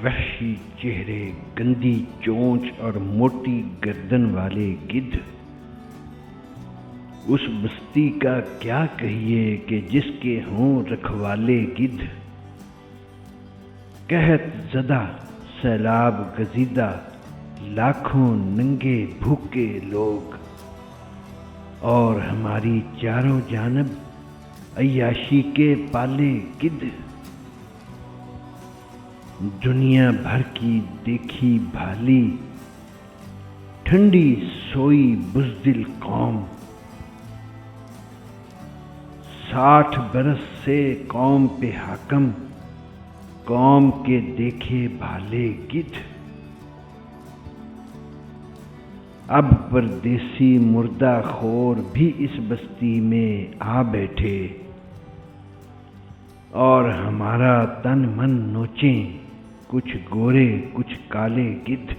وحشی چہرے، گندی چونچ اور موٹی گردن والے گدھ۔ اس بستی کا کیا کہیے کہ جس کے ہوں رکھوالے گدھ۔ قحط زدہ، سیلاب گزیدہ، لاکھوں ننگے بھوکے لوگ، اور ہماری چاروں جانب عیاشی کے پالے گدھ۔ دنیا بھر کی دیکھی بھالی، ٹھنڈی سوئی بزدل قوم، 60 برس سے قوم پہ حاکم، قوم کے دیکھے بھالے گدھ۔ اب پردیسی مردہ خور بھی اس بستی میں آ بیٹھے، اور ہمارا تن من نوچیں، کچھ گورے کچھ کالے گدھ۔